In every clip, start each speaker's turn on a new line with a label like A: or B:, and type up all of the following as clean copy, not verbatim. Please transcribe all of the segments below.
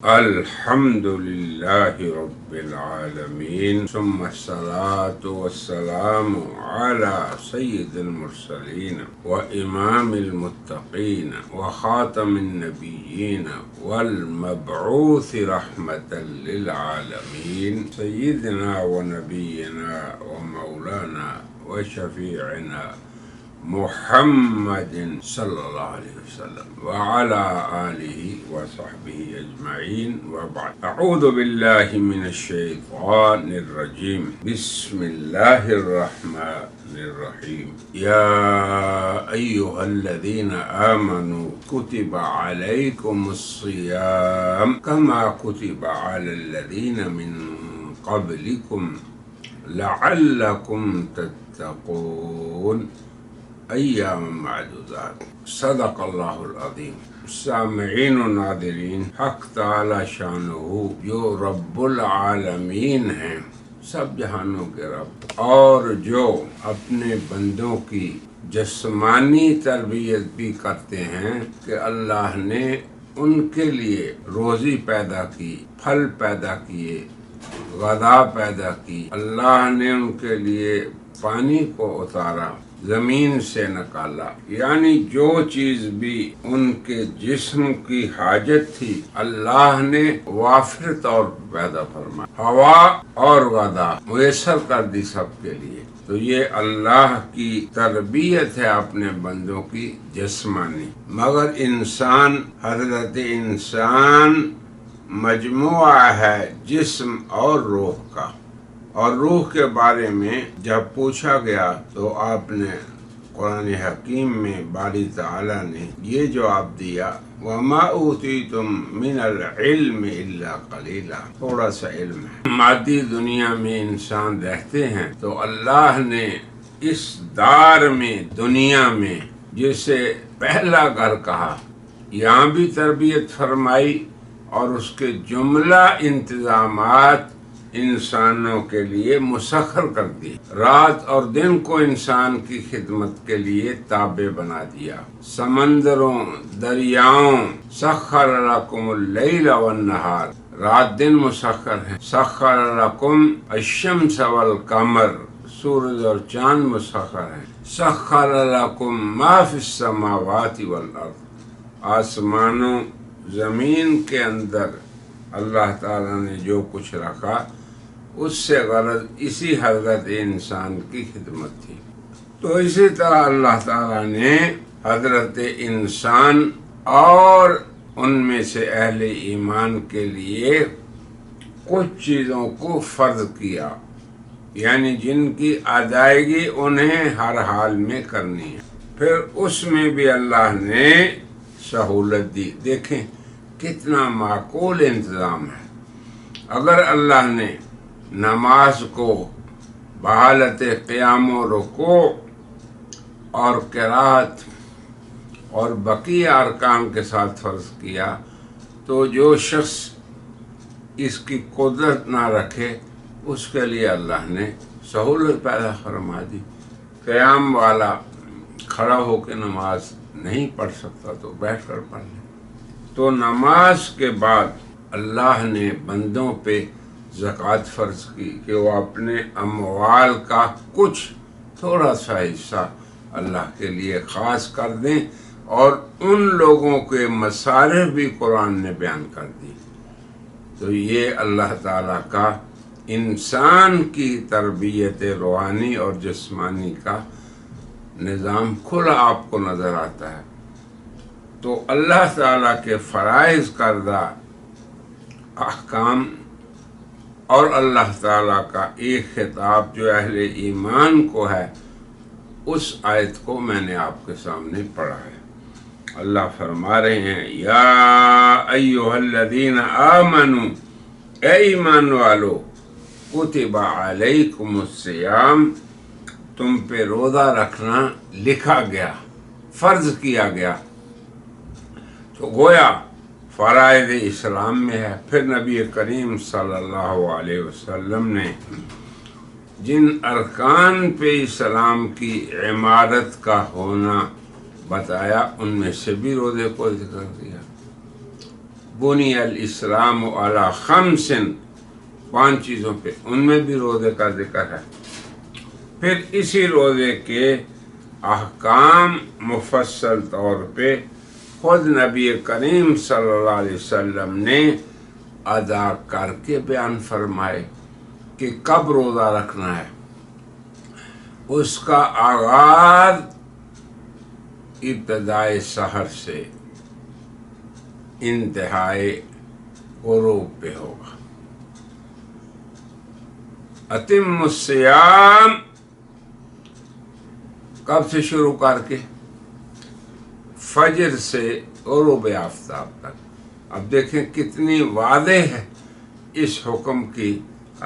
A: الحمد لله رب العالمين ثم الصلاة والسلام على سيد المرسلين وإمام المتقين وخاتم النبيين والمبعوث رحمة للعالمين سيدنا ونبينا ومولانا وشفيعنا محمد صلی اللہ علیہ وسلم وعلى آلہ وصحبہ اجمعین وبعد اعوذ باللہ من الشیطان الرجیم بسم اللہ الرحمن الرحیم یا ایہا الذین آمنوا کتب علیکم الصیام کما کتب علی الذین من قبلکم لعلکم تتقون ایام معدودات صدق اللہ العظیم. سامعین و ناظرین، حق تعالی شانہ جو رب العالمین ہیں، سب جہانوں کے رب، اور جو اپنے بندوں کی جسمانی تربیت بھی کرتے ہیں کہ اللہ نے ان کے لیے روزی پیدا کی، پھل پیدا کیے، غذا پیدا کی، اللہ نے ان کے لیے پانی کو اتارا، زمین سے نکالا، یعنی جو چیز بھی ان کے جسم کی حاجت تھی اللہ نے وافر طور پر پیدا فرمایا، ہوا اور غذا میسر کر دی سب کے لیے. تو یہ اللہ کی تربیت ہے اپنے بندوں کی جسمانی. مگر انسان، حضرت انسان مجموعہ ہے جسم اور روح کا، اور روح کے بارے میں جب پوچھا گیا تو آپ نے قرآن حکیم میں باری تعالیٰ نے یہ جواب دیا، وَمَا أُوتِيتُم مِّنَ الْعِلْمِ إِلَّا قَلِيلًا. تھوڑا سا علم ہے. مادی دنیا میں انسان رہتے ہیں تو اللہ نے اس دار میں، دنیا میں، جسے پہلا گھر کہا، یہاں بھی تربیت فرمائی اور اس کے جملہ انتظامات انسانوں کے لیے مسخر کر دی. رات اور دن کو انسان کی خدمت کے لیے تابع بنا دیا. سمندروں، دریاؤں، سخر لکم اللیل والنہار، رات دن مسخر ہیں. سخر لکم الشمس والقمر، سورج اور چاند مسخر ہیں. سخر لکم ما فی السماوات والارض، آسمانوں زمین کے اندر اللہ تعالیٰ نے جو کچھ رکھا اس سے غرض اسی حضرت انسان کی خدمت تھی. تو اسی طرح اللہ تعالیٰ نے حضرت انسان اور ان میں سے اہل ایمان کے لیے کچھ چیزوں کو فرض کیا، یعنی جن کی ادائیگی انہیں ہر حال میں کرنی ہے. پھر اس میں بھی اللہ نے سہولت دی. دیکھیں کتنا معقول انتظام ہے. اگر اللہ نے نماز کو بحالت قیام و رکوع اور قرات اور بقیہ ارکان کے ساتھ فرض کیا تو جو شخص اس کی قدرت نہ رکھے اس کے لیے اللہ نے سہولت پیدا فرما دی. قیام والا کھڑا ہو کے نماز نہیں پڑھ سکتا تو بیٹھ کر پڑھ لے. تو نماز کے بعد اللہ نے بندوں پہ زکوٰۃ فرض کی کہ وہ اپنے اموال کا کچھ تھوڑا سا حصہ اللہ کے لیے خاص کر دیں، اور ان لوگوں کے مصارف بھی قرآن نے بیان کر دی. تو یہ اللہ تعالیٰ کا انسان کی تربیت روحانی اور جسمانی کا نظام کھلا آپ کو نظر آتا ہے. تو اللہ تعالیٰ کے فرائض کردہ احکام اور اللہ تعالیٰ کا ایک خطاب جو اہل ایمان کو ہے، اس آیت کو میں نے آپ کے سامنے پڑھا ہے. اللہ فرما رہے ہیں، یا ایہا الذین آمنوا، اے ایمان والو، کتب علیکم الصیام، تم پہ روزہ رکھنا لکھا گیا، فرض کیا گیا. تو گویا فرائض اسلام میں ہے. پھر نبی کریم صلی اللہ علیہ وسلم نے جن ارکان پہ اسلام کی عمارت کا ہونا بتایا ان میں سے بھی روزے کو ذکر دیا. بنی الاسلام علی خمس، 5 چیزوں پہ، ان میں بھی روزے کا ذکر ہے۔ پھر اسی روزے کے احکام مفصل طور پہ خود نبی کریم صلی اللہ علیہ وسلم نے ادا کر کے بیان فرمائے کہ کب روزہ رکھنا ہے۔ اس کا آغاز ابتدائے سحر سے انتہائی غروب پہ ہوگا۔ اتم الصیام کب سے شروع کر کے؟ فجر سے غروب آفتاب تک۔ اب دیکھیں کتنی واضح ہے اس حکم کی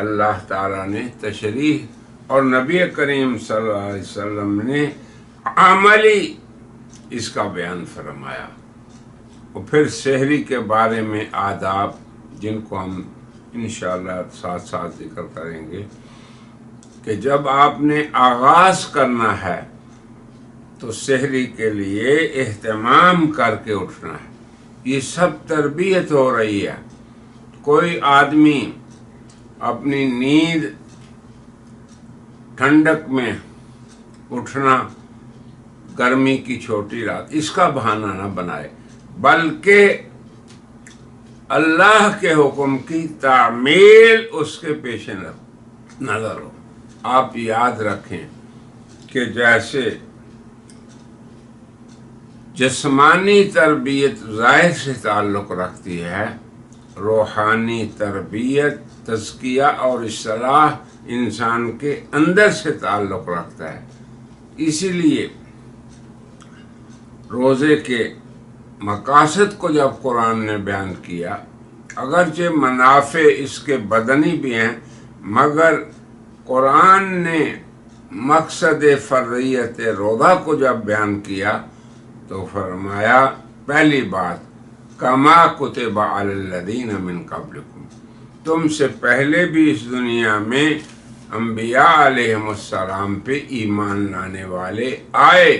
A: اللہ تعالیٰ نے تشریح، اور نبی کریم صلی اللہ علیہ وسلم نے عملی اس کا بیان فرمایا۔ اور پھر سحری کے بارے میں آداب، جن کو ہم انشاءاللہ ساتھ ساتھ ذکر کریں گے، کہ جب آپ نے آغاز کرنا ہے تو سحری کے لیے اہتمام کر کے اٹھنا ہے۔ یہ سب تربیت ہو رہی ہے۔ کوئی آدمی اپنی نیند ٹھنڈک میں اٹھنا، گرمی کی چھوٹی رات، اس کا بہانہ نہ بنائے، بلکہ اللہ کے حکم کی تعمیل اس کے پیش نظر ہو۔ آپ یاد رکھیں کہ جیسے جسمانی تربیت ظاہر سے تعلق رکھتی ہے، روحانی تربیت، تزکیہ اور اصلاح انسان کے اندر سے تعلق رکھتا ہے۔ اسی لیے روزے کے مقاصد کو جب قرآن نے بیان کیا، اگرچہ منافع اس کے بدنی بھی ہیں، مگر قرآن نے مقصد فرضیت روزہ کو جب بیان کیا تو فرمایا، پہلی بات، کما کتب علی الذین من قبلکم، تم سے پہلے بھی اس دنیا میں انبیاء علیہم السلام پہ ایمان لانے والے آئے،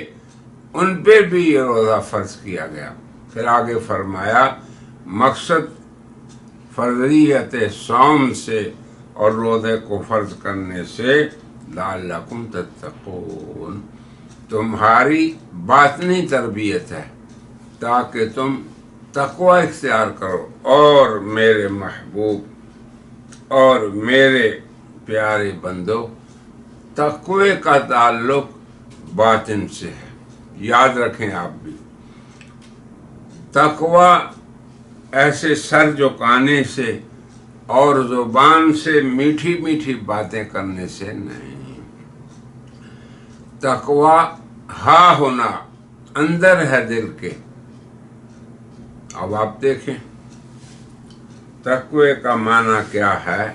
A: ان پہ بھی یہ روزہ فرض کیا گیا۔ پھر آگے فرمایا، مقصد فرضیت صوم سے اور روزے کو فرض کرنے سے لعلکم تتقون، تمہاری باطنی تربیت ہے تاکہ تم تقوی اختیار کرو۔ اور میرے محبوب اور میرے پیارے بندو، تقوی کا تعلق باطن سے ہے، یاد رکھیں آپ بھی۔ تقوی ایسے سر جھکانے سے اور زبان سے میٹھی میٹھی باتیں کرنے سے نہیں، تقوی ہاں ہونا اندر ہے دل کے۔ اب آپ دیکھیں تقوی کا معنی کیا ہے،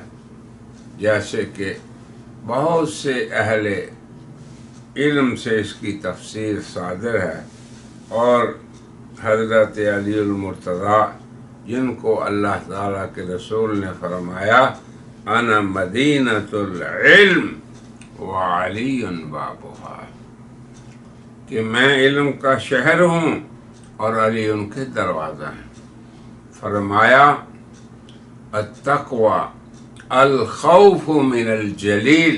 A: جیسے کہ بہت سے اہل علم سے اس کی تفسیر صادر ہے، اور حضرت علی المرتضیٰ، جن کو اللہ تعالیٰ کے رسول نے فرمایا، انا مدینۃ العلم وعلی بابها، کہ میں علم کا شہر ہوں اور علی ان کے دروازہ ہیں۔ فرمایا، التقوی الخوف من الجلیل،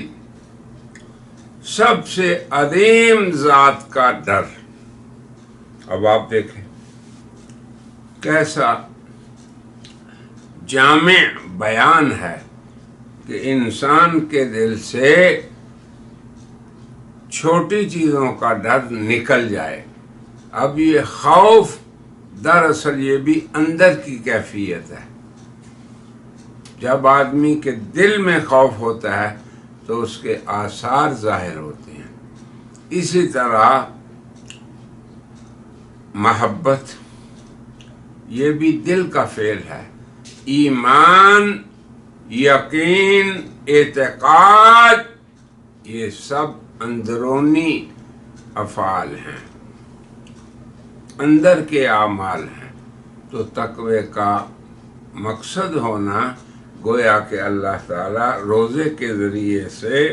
A: سب سے عظیم ذات کا ڈر۔ اب آپ دیکھیں کیسا جامع بیان ہے کہ انسان کے دل سے چھوٹی چیزوں کا ڈر نکل جائے۔ اب یہ خوف دراصل یہ بھی اندر کی کیفیت ہے۔ جب آدمی کے دل میں خوف ہوتا ہے تو اس کے آثار ظاہر ہوتے ہیں۔ اسی طرح محبت، یہ بھی دل کا فعل ہے۔ ایمان، یقین، اعتقاد، یہ سب اندرونی افعال ہیں، اندر کے اعمال ہیں۔ تو تقوی کا مقصد ہونا گویا کہ اللہ تعالیٰ روزے کے ذریعے سے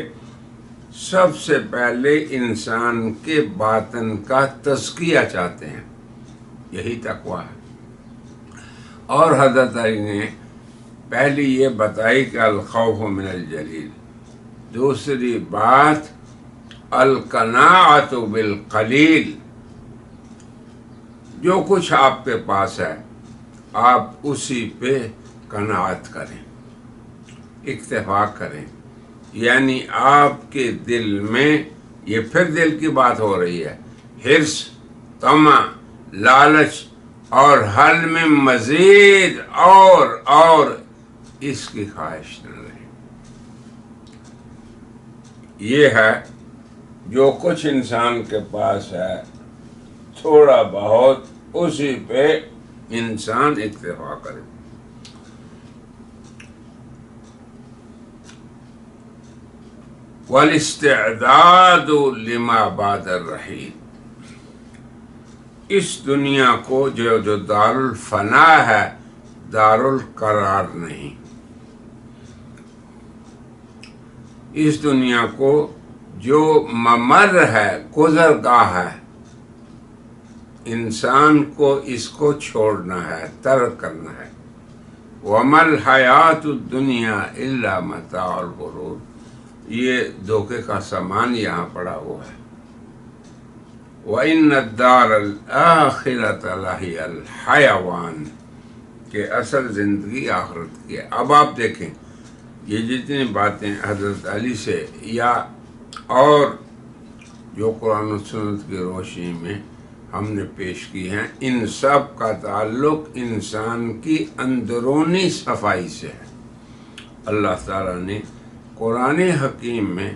A: سب سے پہلے انسان کے باطن کا تزکیہ چاہتے ہیں، یہی تقوی ہے۔ اور حضرت علی نے پہلی یہ بتائی کہ الخوف من الجلیل، دوسری بات القناعۃ بالقلیل، جو کچھ آپ کے پاس ہے آپ اسی پہ قناعت کریں، اکتفا کریں، یعنی آپ کے دل میں، یہ پھر دل کی بات ہو رہی ہے، حرص، طمع، لالچ اور حل میں مزید اور اس کی خواہش نہ رہے۔ یہ ہے جو کچھ انسان کے پاس ہے تھوڑا بہت اسی پہ انسان اکتفا کرے۔ والاستعداد لما بعد الرحیل، اس دنیا کو جو دار الفنا ہے، دار القرار نہیں، اس دنیا کو جو ممر ہے، گزرگاہ ہے، انسان کو اس کو چھوڑنا ہے، ترک کرنا ہے۔ وَمَا الْحَيَاةُ الدُّنْيَا إِلَّا مَتَاعُ الْغُرُورِ، یہ دھوکے کا سامان یہاں پڑا ہوا ہے۔ وَإِنَّ الدَّارَ الْآخِرَةَ لَهِيَ الْحَيَوَانُ، کہ اصل زندگی آخرت کی ہے۔ اب آپ دیکھیں یہ جتنی باتیں حضرت علی سے یا اور جو قرآن و سنت کی روشنی میں ہم نے پیش کی ہیں، ان سب کا تعلق انسان کی اندرونی صفائی سے ہے۔ اللہ تعالیٰ نے قرآن حکیم میں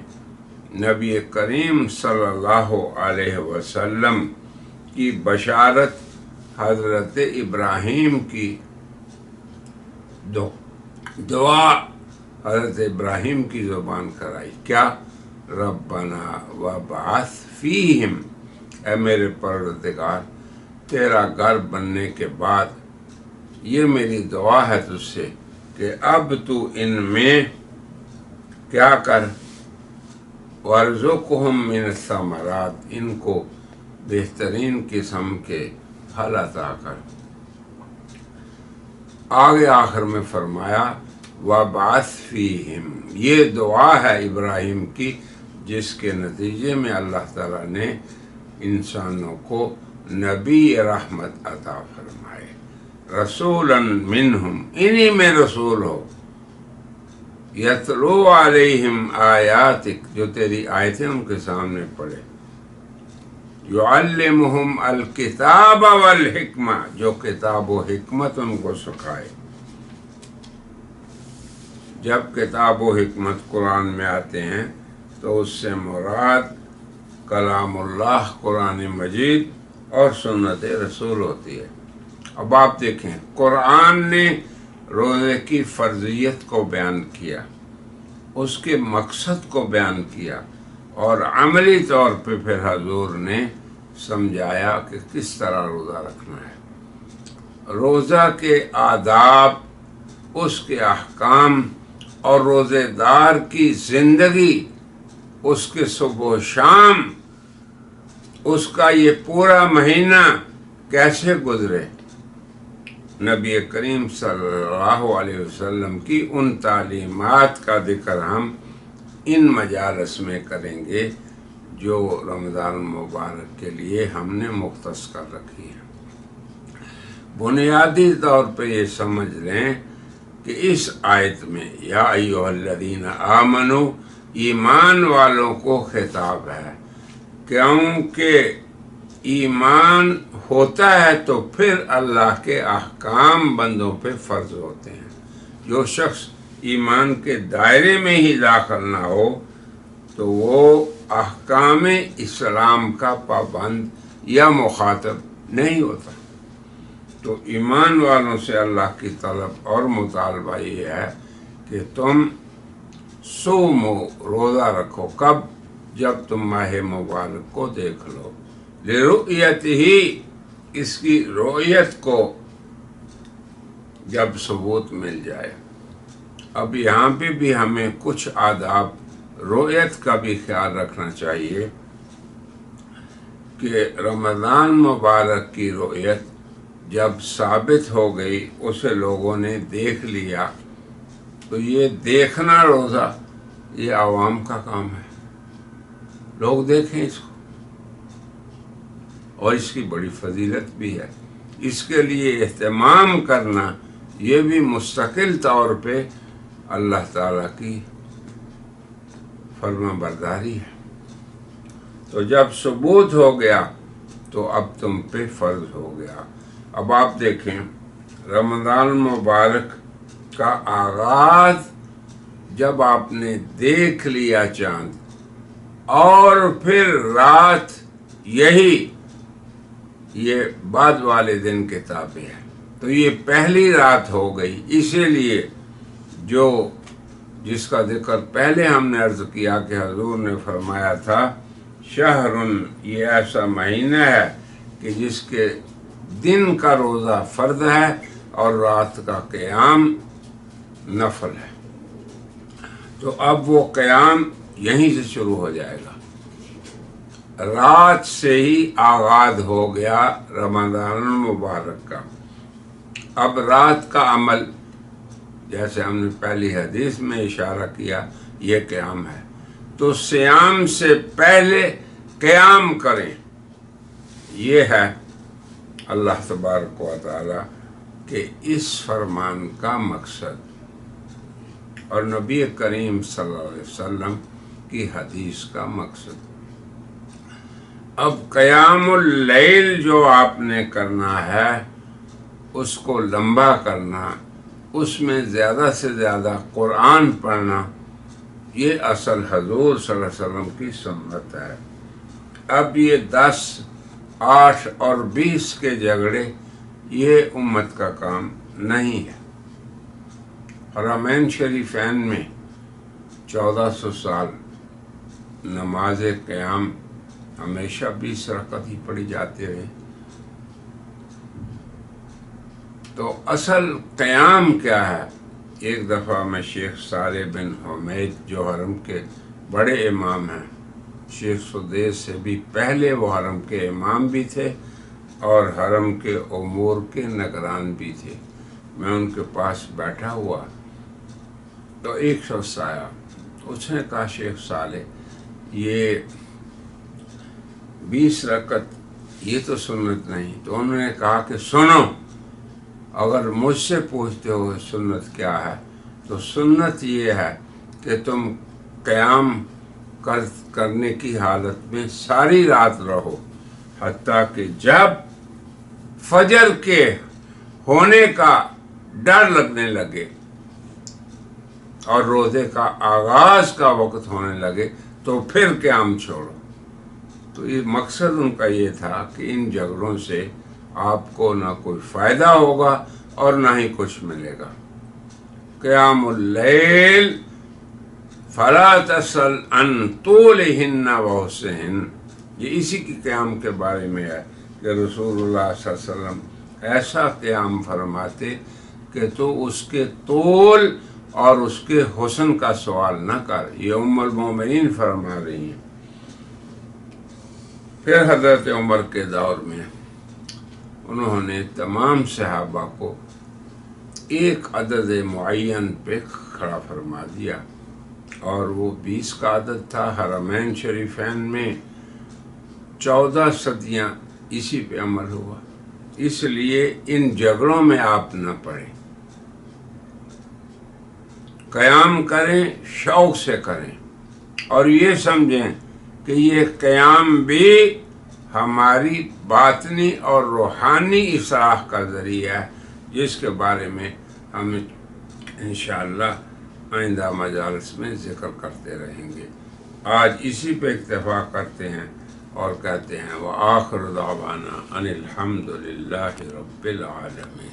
A: نبی کریم صلی اللہ علیہ وسلم کی بشارت حضرت ابراہیم کی دعا حضرت ابراہیم کی زبان کرائی، کیا؟ ربنا وابعث فیہم، اے میرے پروردگار تیرا گھر بننے کے بعد یہ میری دعا ہے تجھ سے کہ اب تو ان میں کیا کر، وارزقہم من الثمرات، ان کو بہترین قسم کے پھل عطا کر۔ آگے آخر میں فرمایا وَبَعَثْ فِيهِمْ، یہ دعا ہے ابراہیم کی جس کے نتیجے میں اللہ تعالیٰ نے انسانوں کو نبی رحمت عطا فرمائے، رسولاً منہم، انہی میں رسول ہو، یتلو علیہم آیاتک، جو تیری آیتیں ان کے سامنے پڑھے، یعلمہم الکتاب والحکمہ، جو کتاب و حکمت ان کو سکھائے۔ جب کتاب و حکمت قرآن میں آتے ہیں تو اس سے مراد کلام اللہ قرآن مجید اور سنت رسول ہوتی ہے۔ اب آپ دیکھیں قرآن نے روزے کی فرضیت کو بیان کیا، اس کے مقصد کو بیان کیا، اور عملی طور پہ پھر حضور نے سمجھایا کہ کس طرح روزہ رکھنا ہے، روزہ کے آداب، اس کے احکام، اور روزے دار کی زندگی، اس کے صبح و شام، اس کا یہ پورا مہینہ کیسے گزرے۔ نبی کریم صلی اللہ علیہ وسلم کی ان تعلیمات کا ذکر ہم ان مجالس میں کریں گے جو رمضان مبارک کے لیے ہم نے مختص کر رکھی ہے۔ بنیادی طور پہ یہ سمجھ لیں کہ اس آیت میں یا ایھا الذین آمنو، ایمان والوں کو خطاب ہے، کیونکہ ایمان ہوتا ہے تو پھر اللہ کے احکام بندوں پہ فرض ہوتے ہیں۔ جو شخص ایمان کے دائرے میں ہی داخل نہ ہو تو وہ احکام اسلام کا پابند یا مخاطب نہیں ہوتا۔ تو ایمان والوں سے اللہ کی طلب اور مطالبہ یہ ہے کہ تم صومو، روزہ رکھو، کب؟ جب تم ماہ مبارک کو دیکھ لو، لرؤیتہ، اس کی رؤیت کو جب ثبوت مل جائے۔ اب یہاں پہ بھی ہمیں کچھ آداب رؤیت کا بھی خیال رکھنا چاہیے کہ رمضان مبارک کی رؤیت جب ثابت ہو گئی، اسے لوگوں نے دیکھ لیا، تو یہ دیکھنا روزہ یہ عوام کا کام ہے، لوگ دیکھیں اس کو، اور اس کی بڑی فضیلت بھی ہے۔ اس کے لیے اہتمام کرنا یہ بھی مستقل طور پہ اللہ تعالیٰ کی فرما برداری ہے۔ تو جب ثبوت ہو گیا تو اب تم پہ فرض ہو گیا۔ اب آپ دیکھیں، رمضان مبارک کا آغاز جب آپ نے دیکھ لیا چاند، اور پھر رات یہ بعد والے دن کے تابع ہے، تو یہ پہلی رات ہو گئی۔ اسی لیے جس کا ذکر پہلے ہم نے عرض کیا کہ حضور نے فرمایا تھا، شہر، یہ ایسا مہینہ ہے کہ جس کے دن کا روزہ فرض ہے اور رات کا قیام نفل ہے۔ تو اب وہ قیام یہیں سے شروع ہو جائے گا، رات سے ہی آغاز ہو گیا رمضان المبارک کا۔ اب رات کا عمل، جیسے ہم نے پہلی حدیث میں اشارہ کیا، یہ قیام ہے، تو صیام سے پہلے قیام کریں۔ یہ ہے اللہ تبارک و تعالی کے اس فرمان کا مقصد اور نبی کریم صلی اللہ علیہ وسلم کی حدیث کا مقصد۔ اب قیام اللیل جو آپ نے کرنا ہے، اس کو لمبا کرنا، اس میں زیادہ سے زیادہ قرآن پڑھنا، یہ اصل حضور صلی اللہ علیہ وسلم کی سنت ہے۔ اب یہ 10، 8 اور 20 کے جھگڑے یہ امت کا کام نہیں ہے۔ حرمین شریفین میں 1400 سال نماز قیام ہمیشہ 20 رکعت ہی پڑھی جاتے رہے۔ تو اصل قیام کیا ہے؟ ایک دفعہ میں شیخ صالح بن حمید، جو حرم کے بڑے امام ہیں، شیخ سدیس سے بھی پہلے وہ حرم کے امام بھی تھے اور حرم کے امور کے نگران بھی تھے، میں ان کے پاس بیٹھا ہوا تو ایک شخص آیا، اس نے کہا، شیخ صالح، یہ 20 رکعت یہ تو سنت نہیں۔ تو انہوں نے کہا کہ سنو، اگر مجھ سے پوچھتے ہو سنت کیا ہے، تو سنت یہ ہے کہ تم قیام کرنے کی حالت میں ساری رات رہو، حتیٰ کہ جب فجر کے ہونے کا ڈر لگنے لگے اور روزے کا آغاز کا وقت ہونے لگے تو پھر قیام چھوڑو۔ تو یہ مقصد ان کا یہ تھا کہ ان جھگڑوں سے آپ کو نہ کوئی فائدہ ہوگا اور نہ ہی کچھ ملے گا۔ قیام اللیل فلا تسل عن طولہن وحسنہن، یہ اسی کی قیام کے بارے میں ہے کہ رسول اللہ صلی اللہ علیہ وسلم ایسا قیام فرماتے کہ تو اس کے طول اور اس کے حسن کا سوال نہ کر۔ یہ ام المومنین فرما رہی ہیں۔ پھر حضرت عمر کے دور میں انہوں نے تمام صحابہ کو ایک عدد معین پہ کھڑا فرما دیا، اور وہ 20 کا عدد تھا۔ حرمین شریفین میں 14 صدیاں اسی پہ عمل ہوا، اس لیے ان جھگڑوں میں آپ نہ پڑیں، قیام کریں، شوق سے کریں، اور یہ سمجھیں کہ یہ قیام بھی ہماری باطنی اور روحانی اصلاح کا ذریعہ ہے، جس کے بارے میں ہم انشاءاللہ آئندہ مجالس میں ذکر کرتے رہیں گے۔ آج اسی پہ اکتفا کرتے ہیں اور کہتے ہیں وآخر دعوانا ان الحمد للہ رب العالمین۔